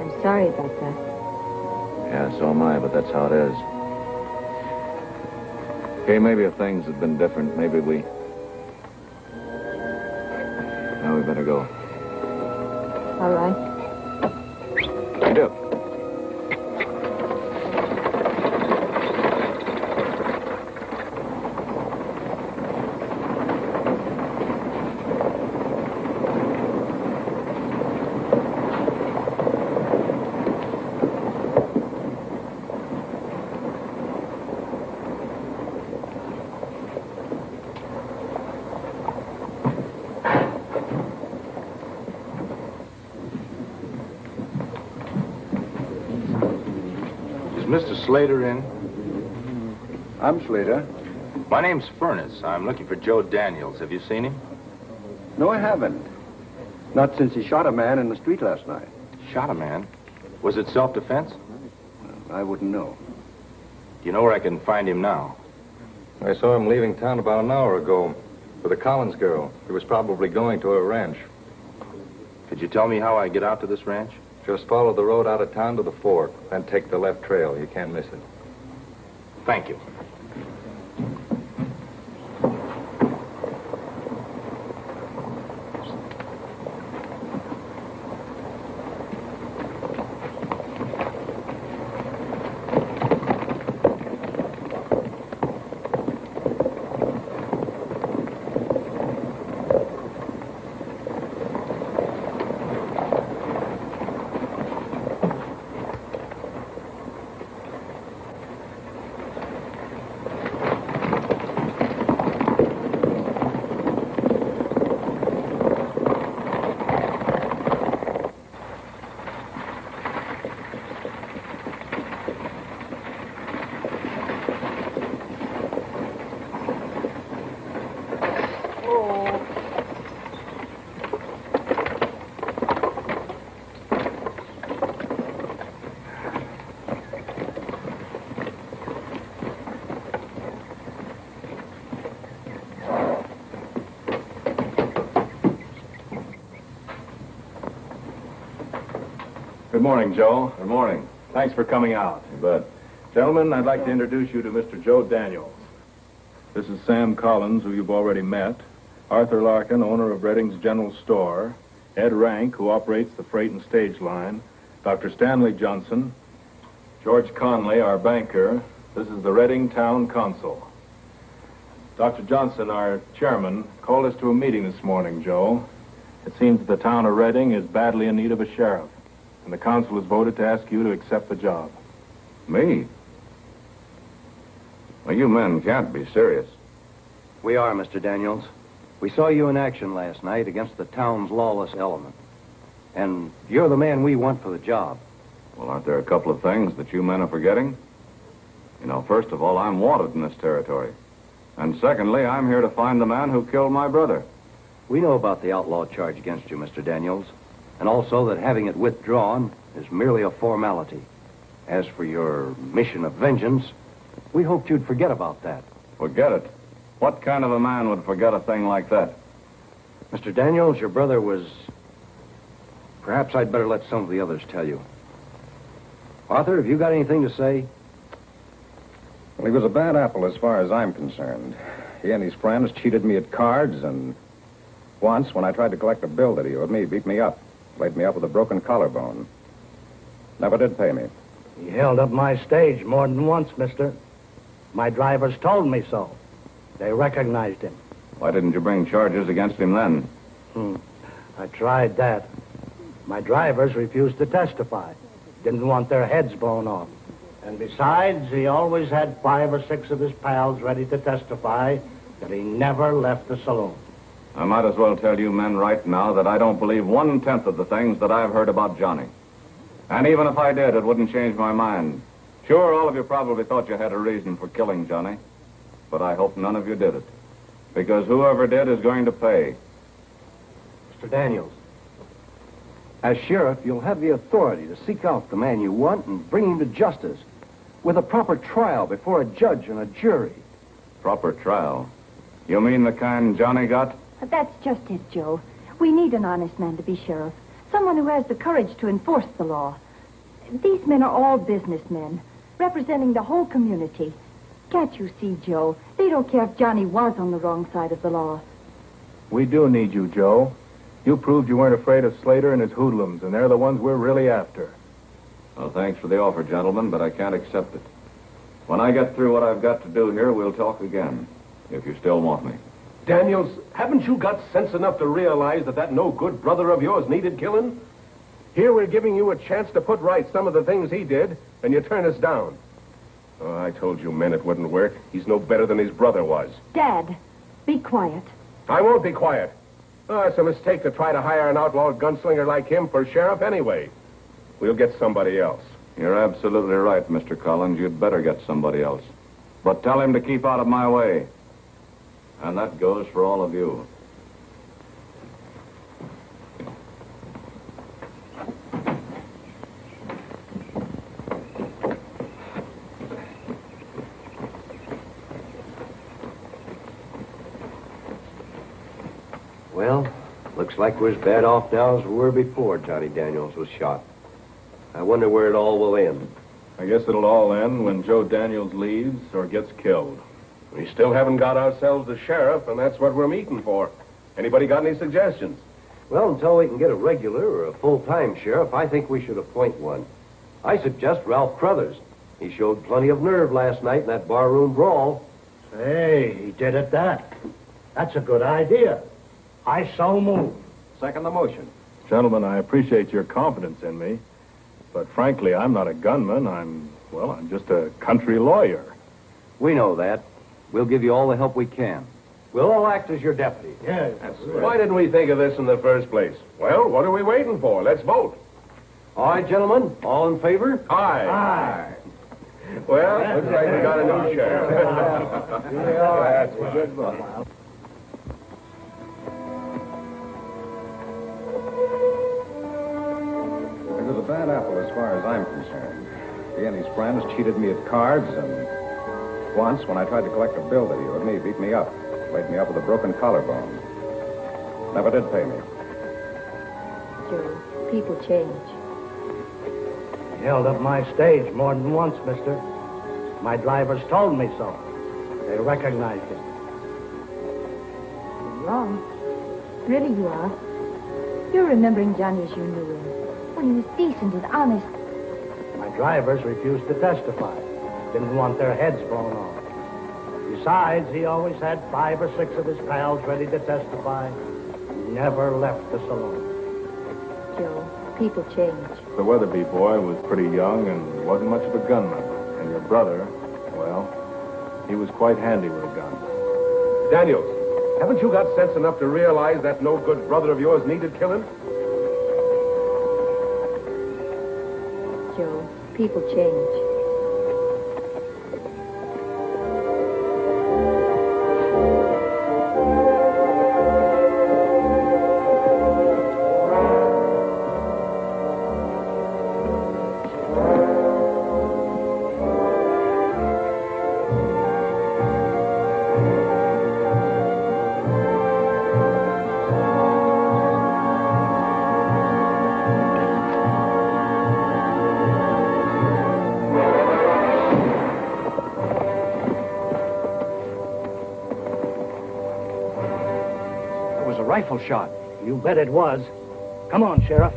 Speaker 9: I'm sorry about that.
Speaker 2: Yeah, so am I, but that's how it is. Kay, maybe if things had been different, maybe we... Now we better go.
Speaker 9: All right.
Speaker 2: Yep.
Speaker 3: Mr. Slater in?
Speaker 10: I'm Slater.
Speaker 3: My name's Furnace. I'm looking for Joe Daniels. Have you seen him?
Speaker 10: No, I haven't. Not since he shot a man in the street last night.
Speaker 3: Shot a man? Was it self-defense?
Speaker 10: I wouldn't know.
Speaker 3: Do you know where I can find him now?
Speaker 11: I saw him leaving town about an hour ago with a Collins girl. He was probably going to a ranch.
Speaker 3: Could you tell me how I get out to this ranch?
Speaker 11: Just follow the road out of town to the fork, then take the left trail. You can't miss it.
Speaker 3: Thank you.
Speaker 1: Good morning, Joe.
Speaker 2: Good morning.
Speaker 1: Thanks for coming out.
Speaker 2: You bet.
Speaker 1: Gentlemen, I'd like to introduce you to Mr. Joe Daniels. This is Sam Collins, who you've already met. Arthur Larkin, owner of Redding's General Store. Ed Rank, who operates the freight and stage line. Dr. Stanley Johnson. George Conley, our banker. This is the Redding Town Council. Dr. Johnson, our chairman, called us to a meeting this morning, Joe. It seems that the town of Redding is badly in need of a sheriff, and the council has voted to ask you to accept the job.
Speaker 2: Me? Well, you men can't be serious.
Speaker 10: We are, Mr. Daniels. We saw you in action last night against the town's lawless element. And you're the man we want for the job.
Speaker 2: Well, aren't there a couple of things that you men are forgetting? You know, first of all, I'm wanted in this territory. And secondly, I'm here to find the man who killed my brother.
Speaker 10: We know about the outlaw charge against you, Mr. Daniels, and also that having it withdrawn is merely a formality. As for your mission of vengeance, we hoped you'd forget about that.
Speaker 2: Forget it. What kind of a man would forget a thing like that?
Speaker 10: Mr. Daniels, your brother was... Perhaps I'd better let some of the others tell you. Arthur, have you got anything to say?
Speaker 12: Well, he was a bad apple as far as I'm concerned. He and his friends cheated me at cards, and once, when I tried to collect a bill that he owed me, he beat me up. Laid me up with a broken collarbone. Never did pay me.
Speaker 13: He held up my stage more than once, mister. My drivers told me so. They recognized him.
Speaker 2: Why didn't you bring charges against him then?
Speaker 13: I tried that. My drivers refused to testify. Didn't want their heads blown off. And besides, he always had 5 or 6 of his pals ready to testify that he never left the saloon.
Speaker 2: I might as well tell you men right now that I don't believe 1/10 of the things that I've heard about Johnny. And even if I did, it wouldn't change my mind. Sure, all of you probably thought you had a reason for killing Johnny. But I hope none of you did it. Because whoever did is going to pay.
Speaker 10: Mr. Daniels, as sheriff, you'll have the authority to seek out the man you want and bring him to justice with a proper trial before a judge and a jury.
Speaker 2: Proper trial? You mean the kind Johnny got?
Speaker 9: That's just it, Joe. We need an honest man to be sheriff. Someone who has the courage to enforce the law. These men are all businessmen, representing the whole community. Can't you see, Joe? They don't care if Johnny was on the wrong side of the law.
Speaker 1: We do need you, Joe. You proved you weren't afraid of Slater and his hoodlums, and they're the ones we're really after.
Speaker 2: Well, thanks for the offer, gentlemen, but I can't accept it. When I get through what I've got to do here, we'll talk again, if you still want me.
Speaker 4: Daniels, haven't you got sense enough to realize that no-good brother of yours needed killing? Here we're giving you a chance to put right some of the things he did, and you turn us down. Oh, I told you men it wouldn't work. He's no better than his brother was.
Speaker 9: Dad, be quiet.
Speaker 4: I won't be quiet. Oh, it's a mistake to try to hire an outlaw gunslinger like him for sheriff anyway. We'll get somebody else.
Speaker 2: You're absolutely right, Mr. Collins. You'd better get somebody else. But tell him to keep out of my way. And that goes for all of you.
Speaker 10: Well, looks like we're as bad off now as we were before Johnny Daniels was shot. I wonder where it all will end.
Speaker 1: I guess it'll all end when Joe Daniels leaves or gets killed.
Speaker 4: We still haven't got ourselves a sheriff, and that's what we're meeting for. Anybody got any suggestions?
Speaker 10: Well, until we can get a regular or a full-time sheriff, I think we should appoint one. I suggest Ralph Crothers. He showed plenty of nerve last night in that barroom brawl.
Speaker 13: Hey, he did at that. That's a good idea. I so move.
Speaker 10: Second the motion.
Speaker 1: Gentlemen, I appreciate your confidence in me. But frankly, I'm not a gunman. I'm just a country lawyer.
Speaker 10: We know that. We'll give you all the help we can. We'll all act as your deputy.
Speaker 13: Yeah.
Speaker 4: Why didn't we think of this in the first place? Well, what are we waiting for? Let's vote.
Speaker 10: All right, gentlemen. All in favor?
Speaker 4: Aye.
Speaker 13: Aye.
Speaker 4: Well, looks like we got a new sheriff. That's fine.
Speaker 12: He was a bad apple as far as I'm concerned. He and his friends cheated me at cards, and once, when I tried to collect a bill that he owed me, he beat me up. Laid me up with a broken collarbone. Never did pay me.
Speaker 9: Joe, people change.
Speaker 13: He held up my stage more than once, mister. My drivers told me so. They recognized him.
Speaker 9: You're wrong. Really, you are. You're remembering Johnny as you knew him. When he was decent and honest.
Speaker 13: My drivers refused to testify. Didn't want their heads blown off. Besides, he always had 5 or 6 of his pals ready to testify. Never left the saloon.
Speaker 9: Joe, people change.
Speaker 1: The Weatherby boy was pretty young and wasn't much of a gunman. And your brother, well, he was quite handy with a gun.
Speaker 4: Daniels, haven't you got sense enough to realize that no-good brother of yours needed killing?
Speaker 9: Joe, people change.
Speaker 13: rifle shot. You bet it was. Come on, Sheriff.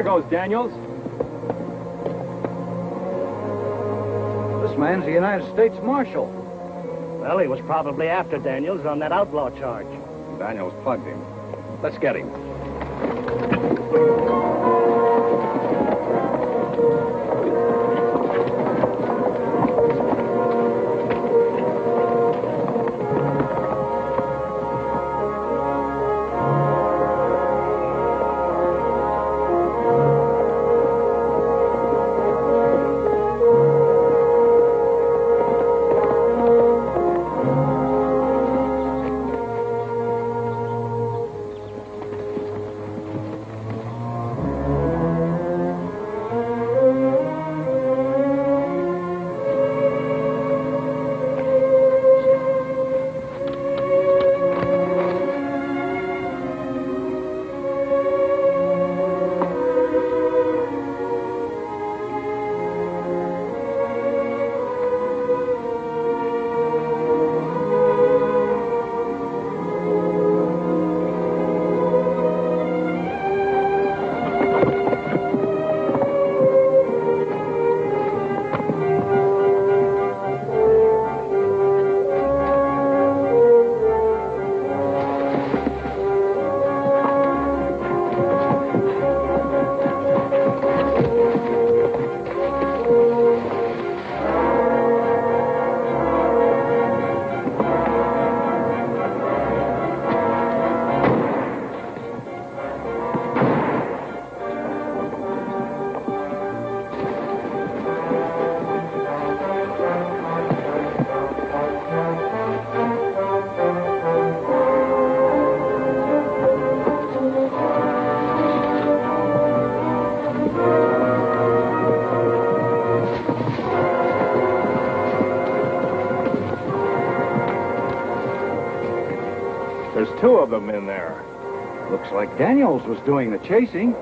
Speaker 1: There goes Daniels.
Speaker 10: This man's the United States Marshal.
Speaker 13: Well, he was probably after Daniels on that outlaw charge.
Speaker 12: Daniels plugged him. Let's get him.
Speaker 1: There's two of them in there.
Speaker 10: Looks like Daniels was doing the chasing.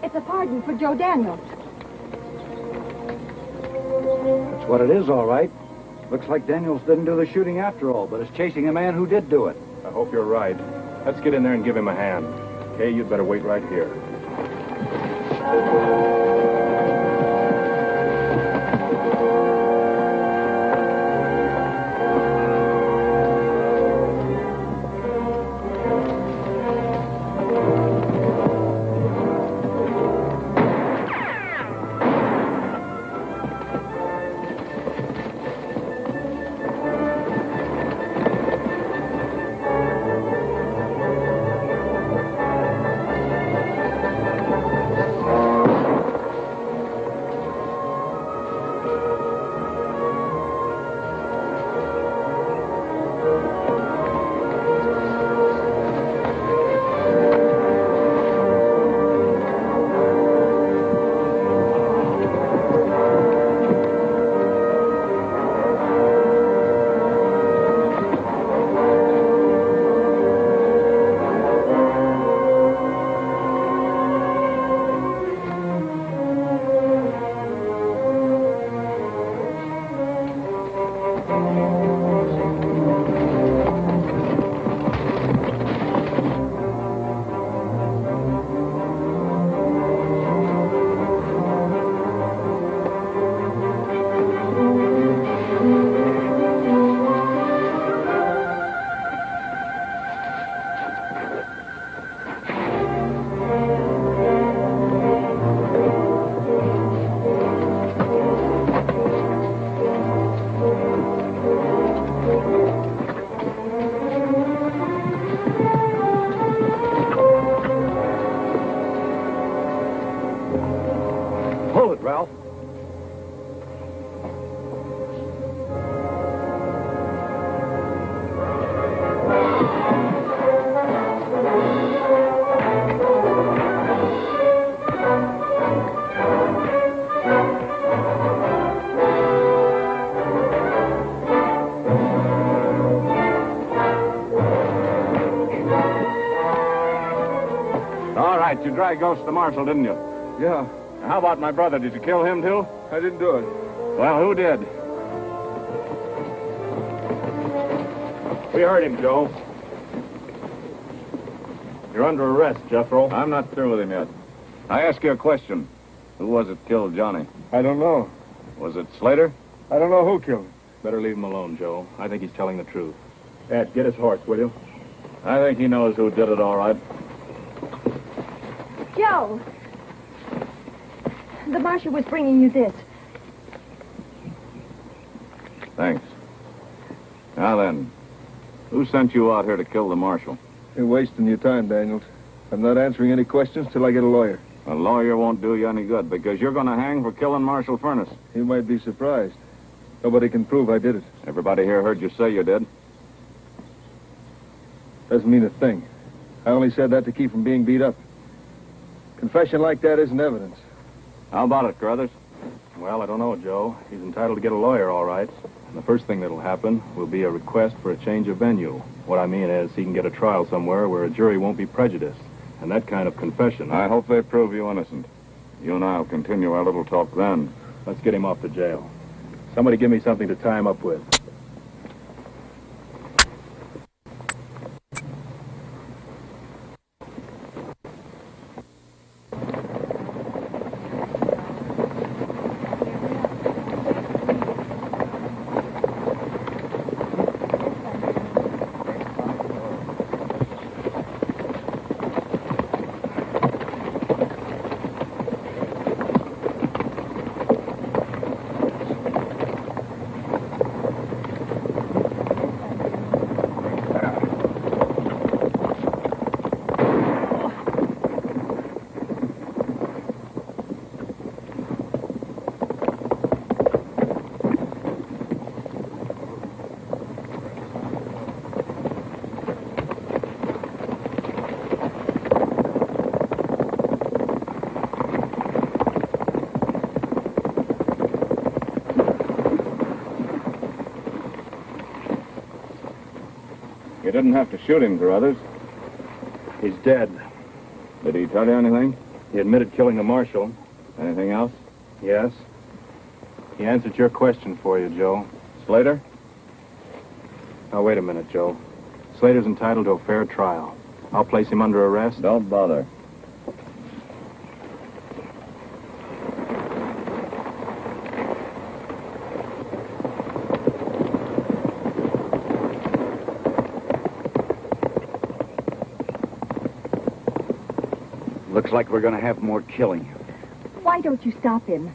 Speaker 9: It's a pardon for Joe Daniels.
Speaker 10: That's what it is, all right. Looks like Daniels didn't do the shooting after all, but is chasing a man who did do it.
Speaker 1: I hope you're right. Let's get in there and give him a hand. Kay, you'd better wait right here.
Speaker 10: Ralph?
Speaker 2: All right, you dragged Ghost the Marshal, didn't you?
Speaker 11: Yeah,
Speaker 2: How about my brother? Did you kill him, too?
Speaker 11: I didn't do it.
Speaker 2: Well, who did?
Speaker 1: We heard him, Joe. You're under arrest, Jethro.
Speaker 2: I'm not through with him yet. I ask you a question. Who was it killed Johnny?
Speaker 11: I don't know.
Speaker 2: Was it Slater?
Speaker 11: I don't know who killed him.
Speaker 1: Better leave him alone, Joe. I think he's telling the truth. Ed, get his horse, will you?
Speaker 2: I think he knows who did it, all right.
Speaker 9: Joe! The marshal was bringing you this.
Speaker 2: Thanks. Now then, who sent you out here to kill the marshal?
Speaker 11: You're wasting your time, Daniels. I'm not answering any questions till I get a lawyer.
Speaker 2: A lawyer won't do you any good because you're going to hang for killing Marshal Furnace.
Speaker 11: You might be surprised. Nobody can prove I did it.
Speaker 2: Everybody here heard you say you did.
Speaker 11: Doesn't mean a thing. I only said that to keep from being beat up. Confession like that isn't evidence.
Speaker 2: How about it, Carruthers?
Speaker 1: Well, I don't know, Joe. He's entitled to get a lawyer, all right. And the first thing that'll happen will be a request for a change of venue. What I mean is he can get a trial somewhere where a jury won't be prejudiced. And that kind of confession...
Speaker 2: I hope they prove you innocent. You and I will continue our little talk then.
Speaker 1: Let's get him off to jail. Somebody give me something to tie him up with.
Speaker 2: You didn't have to shoot him, Carruthers.
Speaker 1: He's dead.
Speaker 2: Did he tell you anything?
Speaker 1: He admitted killing the marshal.
Speaker 2: Anything else?
Speaker 1: Yes. He answered your question for you, Joe.
Speaker 2: Slater?
Speaker 1: Now, wait a minute, Joe. Slater's entitled to a fair trial. I'll place him under arrest.
Speaker 2: Don't bother.
Speaker 10: Looks like we're going to have more killing.
Speaker 9: Why don't you stop him?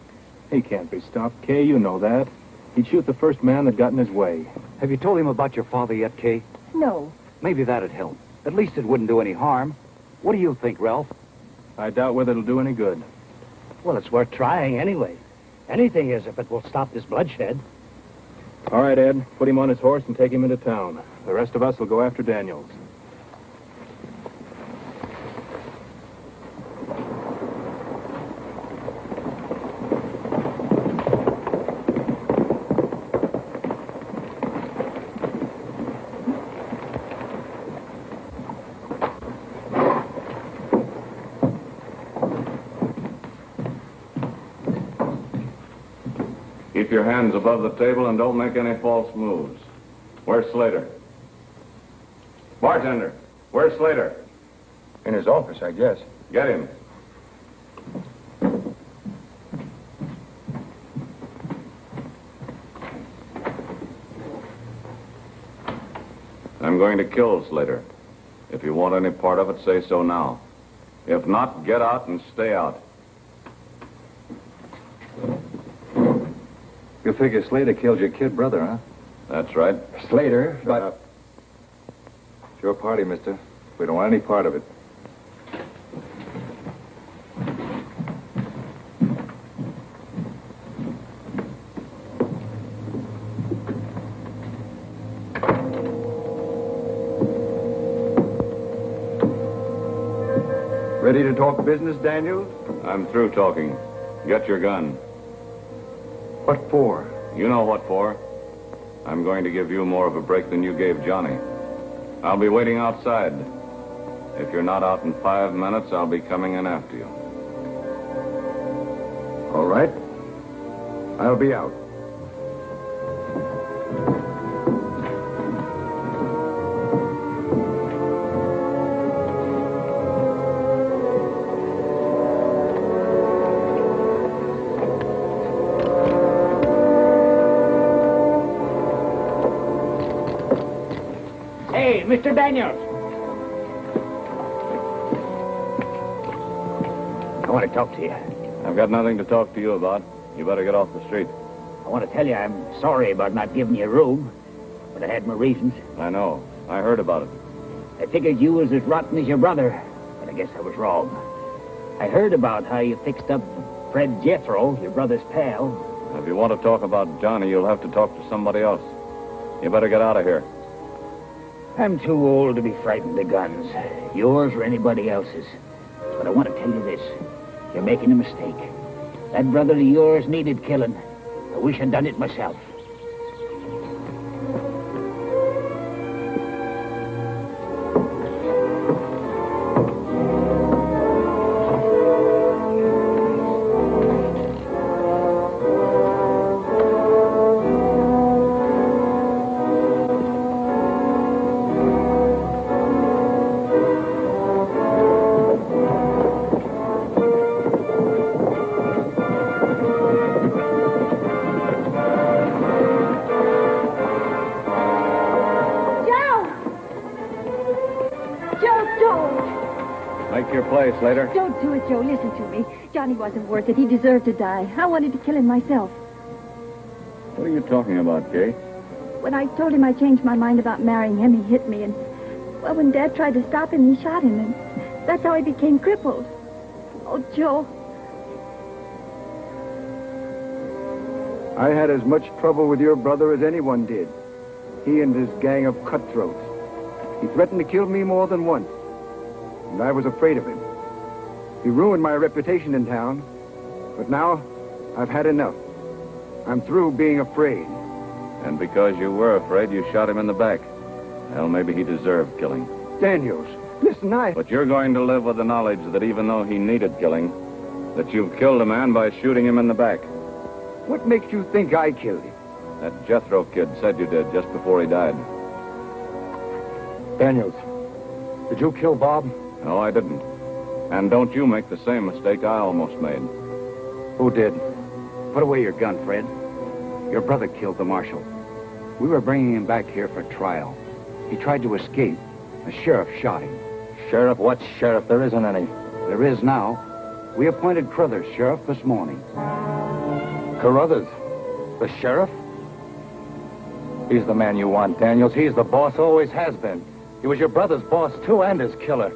Speaker 1: He can't be stopped, Kay. You know that. He'd shoot the first man that got in his way.
Speaker 10: Have you told him about your father yet, Kay?
Speaker 9: No.
Speaker 10: Maybe that'd help. At least it wouldn't do any harm. What do you think, Ralph?
Speaker 1: I doubt whether it'll do any good.
Speaker 13: Well, it's worth trying anyway. Anything is if it will stop this bloodshed.
Speaker 1: All right, Ed. Put him on his horse and take him into town. The rest of us will go after Daniels.
Speaker 2: Keep your hands above the table and don't make any false moves. Where's Slater? Bartender, where's Slater?
Speaker 11: In his office, I guess.
Speaker 2: Get him. I'm going to kill Slater. If you want any part of it, say so now. If not, get out and stay out.
Speaker 12: You figure Slater killed your kid brother, huh?
Speaker 2: That's right.
Speaker 12: Slater, but... It's your party, mister. We don't want any part of it.
Speaker 11: Ready to talk business, Daniels?
Speaker 2: I'm through talking. Get your gun.
Speaker 11: What for?
Speaker 2: You know what for. I'm going to give you more of a break than you gave Johnny. I'll be waiting outside. If you're not out in 5 minutes, I'll be coming in after you.
Speaker 11: All right. I'll be out.
Speaker 7: Hey, Mr. Daniels. I want to talk to you.
Speaker 2: I've got nothing to talk to you about. You better get off the street.
Speaker 7: I want to tell you I'm sorry about not giving you room, but I had my reasons.
Speaker 2: I know. I heard about it.
Speaker 7: I figured you was as rotten as your brother, but I guess I was wrong. I heard about how you fixed up Fred Jethro, your brother's pal.
Speaker 2: If you want to talk about Johnny, you'll have to talk to somebody else. You better get out of here.
Speaker 7: I'm too old to be frightened of guns, yours or anybody else's. But I want to tell you this. You're making a mistake. That brother of yours needed killing. I wish I'd done it myself.
Speaker 2: Make your place later.
Speaker 9: Don't do it, Joe. Listen to me. Johnny wasn't worth it. He deserved to die. I wanted to kill him myself.
Speaker 2: What are you talking about, Kay?
Speaker 9: When I told him I changed my mind about marrying him, he hit me. And, well, when Dad tried to stop him, he shot him. And that's how he became crippled. Oh, Joe.
Speaker 6: I had as much trouble with your brother as anyone did. He and his gang of cutthroats. He threatened to kill me more than once. And I was afraid of him. He ruined my reputation in town. But now, I've had enough. I'm through being afraid.
Speaker 2: And because you were afraid, you shot him in the back. Well, maybe he deserved killing.
Speaker 6: Daniels, listen,
Speaker 2: But you're going to live with the knowledge that even though he needed killing, that you've killed a man by shooting him in the back.
Speaker 6: What makes you think I killed him?
Speaker 2: That Jethro kid said you did just before he died.
Speaker 6: Daniels, did you kill Bob?
Speaker 2: No, I didn't. And don't you make the same mistake I almost made.
Speaker 10: Who did? Put away your gun, Fred. Your brother killed the marshal. We were bringing him back here for trial. He tried to escape. The sheriff shot him.
Speaker 3: Sheriff? What sheriff? There isn't any.
Speaker 10: There is now. We appointed Crothers sheriff this morning.
Speaker 3: Carruthers? The sheriff? He's the man you want, Daniels. He's the boss, always has been. He was your brother's boss, too, and his killer.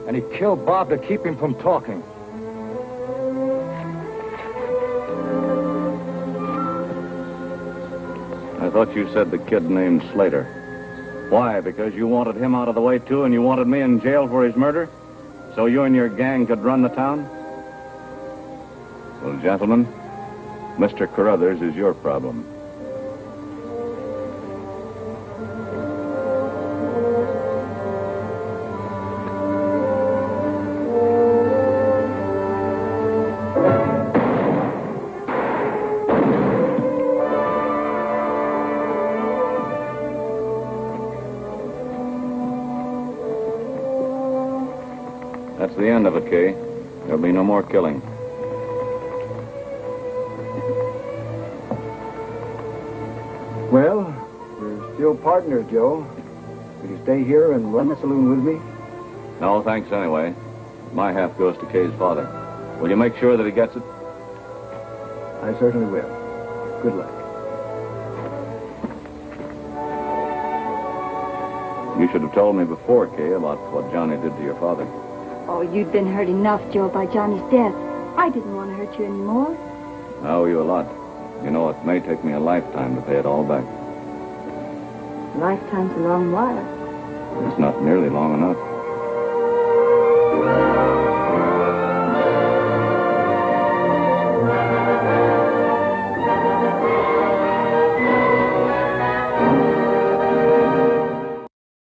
Speaker 3: And he killed Bob to keep him from talking.
Speaker 2: I thought you said the kid named Slater. Why? Because you wanted him out of the way, too, and you wanted me in jail for his murder? So you and your gang could run the town? Well, gentlemen, Mr. Carruthers is your problem. That's the end of it, Kay. There'll be no more killing.
Speaker 6: Well, we're still partners, Joe. Will you stay here and run the saloon with me?
Speaker 2: No, thanks anyway. My half goes to Kay's father. Will you make sure that he gets it?
Speaker 6: I certainly will. Good luck.
Speaker 2: You should have told me before, Kay, about what Johnny did to your father.
Speaker 9: Oh, you'd been hurt enough, Joe, by Johnny's death. I didn't want to hurt you anymore.
Speaker 2: I owe you a lot. You know, it may take me a lifetime to pay it all back.
Speaker 9: Lifetime's a long while.
Speaker 2: It's not nearly long enough.